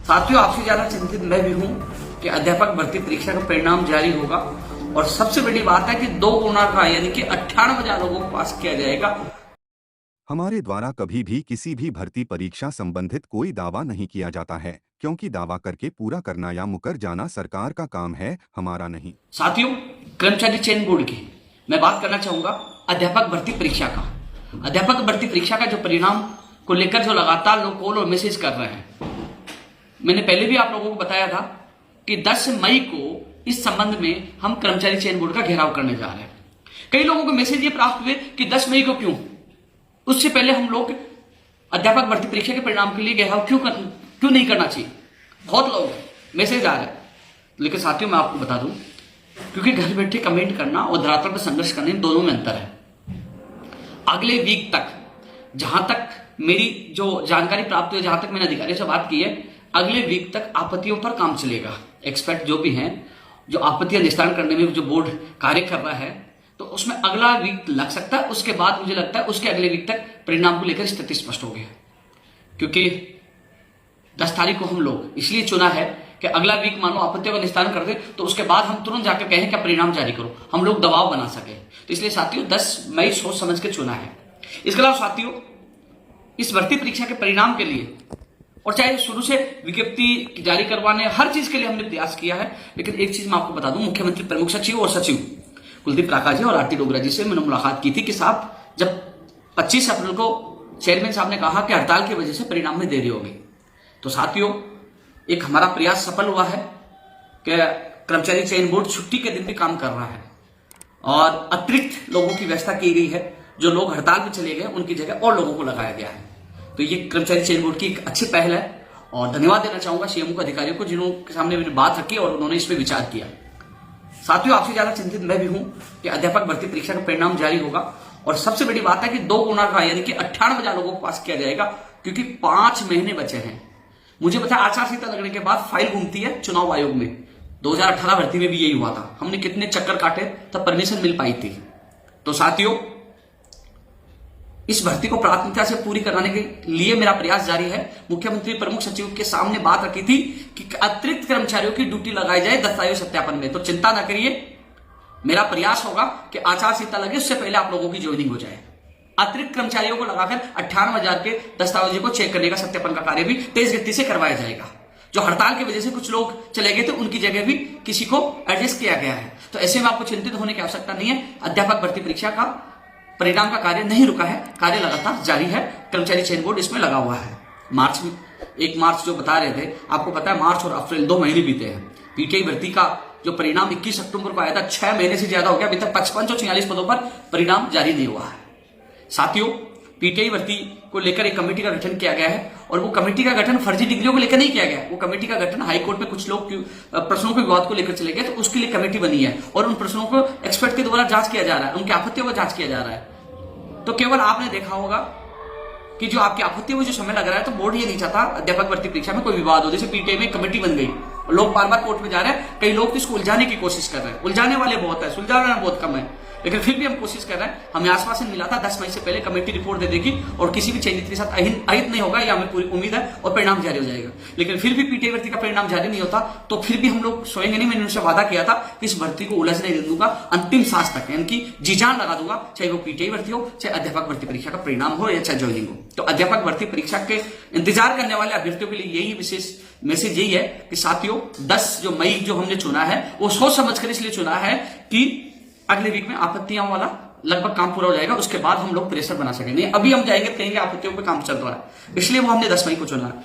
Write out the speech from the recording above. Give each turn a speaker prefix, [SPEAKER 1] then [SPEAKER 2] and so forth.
[SPEAKER 1] साथियों, आपसे ज्यादा चिंतित मैं भी हूं कि अध्यापक भर्ती परीक्षा का परिणाम जारी होगा और सबसे बड़ी बात है कि 2 गुना का यानी कि 98,000 लोगों को पास किया जाएगा।
[SPEAKER 2] हमारे द्वारा कभी भी किसी भी भर्ती परीक्षा संबंधित कोई दावा नहीं किया जाता है, क्योंकि दावा करके पूरा करना या मुकर जाना सरकार का काम है, हमारा नहीं।
[SPEAKER 1] साथियों, कर्मचारी चयन बोर्ड की मैं बात करना चाहूंगा अध्यापक भर्ती परीक्षा का। अध्यापक भर्ती परीक्षा का जो परिणाम को लेकर जो लगातार लोग कॉल और मैसेज कर रहे हैं, मैंने पहले भी आप लोगों को बताया था कि 10 मई को इस संबंध में हम कर्मचारी चयन बोर्ड का घेराव करने जा रहे हैं। कई लोगों को मैसेज ये प्राप्त हुए कि 10 मई को क्यों, उससे पहले हम लोग अध्यापक भर्ती परीक्षा के परिणाम के लिए घेराव क्यों नहीं करना चाहिए। बहुत लोग मैसेज आ रहे हैं, लेकिन साथियों मैं आपको बता दूं, क्योंकि घर बैठे कमेंट करना और धरातल पर संघर्ष करने दोनों में अंतर है। अगले वीक तक, जहां तक मेरी जो जानकारी प्राप्त हुई, जहां तक मैंने अधिकारियों से बात की है, अगले वीक तक आपत्तियों पर काम चलेगा। एक्सपर्ट जो भी हैं, जो आपत्तियां निस्तारण करने में जो बोर्ड कार्य कर रहा है, तो उसमें अगला वीक लग सकता है। उसके बाद मुझे लगता है उसके अगले वीक तक परिणाम को लेकर स्थिति स्पष्ट हो गई, क्योंकि 10 तारीख को हम लोग इसलिए चुना है कि अगला वीक मानो आपत्तियों का निस्तारण कर दे तो उसके बाद हम तुरंत जाकर कहें कि परिणाम जारी करो, हम लोग दबाव बना सके। तो इसलिए साथियों 10 मई सोच समझ के चुना है। इसके अलावा साथियों, इस भर्ती परीक्षा के परिणाम के लिए और चाहे शुरू से विज्ञप्ति जारी करवाने, हर चीज के लिए हमने प्रयास किया है। लेकिन एक चीज मैं आपको बता दूं, मुख्यमंत्री प्रमुख सचिव और सचिव कुलदीप राकाजी और आरती डोगरा जी से मैंने मुलाकात की थी कि साहब, जब 25 अप्रैल को चेयरमैन साहब ने कहा कि हड़ताल की वजह से परिणाम में देरी होगी, तो साथियों एक हमारा प्रयास सफल हुआ है कि कर्मचारी चयन बोर्ड छुट्टी के दिन भी काम कर रहा है और अतिरिक्त लोगों की व्यवस्था की गई है। जो लोग हड़ताल में चले गए उनकी जगह और लोगों को लगाया गया है। तो ये कर्मचारी चयन बोर्ड की एक अच्छी पहल है और धन्यवाद देना चाहूंगा सीएम को, अधिकारियों को, जिनके सामने मैंने बात रखी और उन्होंने इस पर विचार किया। साथियों, आपसे ज्यादा चिंतित मैं भी हूं कि अध्यापक भर्ती परीक्षा का परिणाम जारी होगा और सबसे बड़ी बात है कि 2 गुना का यानी कि 98,000 लोगों को पास किया जाएगा, क्योंकि 5 महीने बचे हैं। मुझे पता है आचार संहिता लगने के बाद फाइल घूमती है चुनाव आयोग में। 2018 भर्ती में भी यही हुआ था, हमने कितने चक्कर काटे तब परमिशन मिल पाई थी। तो साथियों, इस भर्ती को प्राथमिकता से पूरी कराने के लिए मेरा प्रयास जारी है। मुख्यमंत्री प्रमुख सचिव के सामने बात रखी थी कि अतिरिक्त कर्मचारियों की ड्यूटी लगाई जाए दस्तावेज सत्यापन में। तो चिंता न करिए, मेरा प्रयास होगा कि आचार संहिता लगे उससे पहले आप लोगों की ज्वाइनिंग हो जाए। अतिरिक्त कर्मचारियों को लगाकर 58,000 के दस्तावेजों को चेक करने का, सत्यापन का कार्य भी तेज गति से करवाया जाएगा। जो हड़ताल की वजह से कुछ लोग चले गए थे, उनकी जगह भी किसी को एडजस्ट किया गया है। तो ऐसे में आपको चिंतित होने की आवश्यकता नहीं है। अध्यापक भर्ती परीक्षा का परिणाम का कार्य नहीं रुका है, कार्य लगातार जारी है। कर्मचारी चयन बोर्ड इसमें लगा हुआ है। मार्च में 1 मार्च जो बता रहे थे, आपको पता है मार्च और अप्रैल 2 महीने बीते हैं। पीटीआई भर्ती का जो परिणाम 21 अक्टूबर को आया था, 6 महीने से ज्यादा हो गया। अभी तक 55 और 46 पदों पर परिणाम जारी नहीं हुआ है। साथियों, पीटीआई भर्ती को लेकर एक कमेटी का गठन किया गया है और वो कमेटी का गठन फर्जी डिग्रियों को लेकर नहीं किया गया। वो कमेटी का गठन हाईकोर्ट में कुछ लोग प्रश्नों के विवाद को लेकर चले गए, तो उसके लिए कमेटी बनी है और उन प्रश्नों को एक्सपर्ट के द्वारा जांच किया जा रहा है, उनकी आपत्तियों को जांच किया जा रहा है। तो केवल आपने देखा होगा कि जो आपकी आपत्ति में जो समय लग रहा है, तो बोर्ड ये नहीं चाहता अध्यापक भर्ती परीक्षा में कोई विवाद हो। जैसे पीटीआई में कमेटी बन गई और लोग बार बार कोर्ट में जा रहे हैं, कई लोग इसको उलझाने की कोशिश कर रहे हैं। उलझाने वाले बहुत है, सुलझाने बहुत कम है, लेकिन फिर भी हम कोशिश कर रहे हैं। हमें आश्वासन मिला था 10 मई से पहले कमेटी रिपोर्ट दे देगी और किसी भी चयनित के साथ अहित नहीं होगा, या हमें पूरी उम्मीद है, और परिणाम जारी हो जाएगा। लेकिन फिर भी पीटीआई भर्ती का परिणाम जारी नहीं होता, तो फिर भी हम लोग सोएंगे नहीं। मैंने उनसे वादा किया था कि इस भर्ती को उलझने नहीं दूंगा, अंतिम सांस तक, यानी कि जी जान लगा दूंगा, चाहे वो पीटीआई भर्ती हो, चाहे अध्यापक भर्ती परीक्षा का परिणाम हो, या चाहे ज्वाइनिंग हो। तो अध्यापक भर्ती परीक्षा के इंतजार करने वाले अभ्यर्थियों के लिए यही विशेष मैसेज यही है कि साथियों, 10 जो मई जो हमने चुना है, वो सोच समझकर इसलिए चुना है कि अगले वीक में आपत्तियों वाला लगभग काम पूरा हो जाएगा। उसके बाद हम लोग प्रेशर बना सकेंगे। अभी हम जाएंगे कहेंगे आपत्तियों पे काम चल रहा है, इसलिए वो हमने 10 मई को चुना है।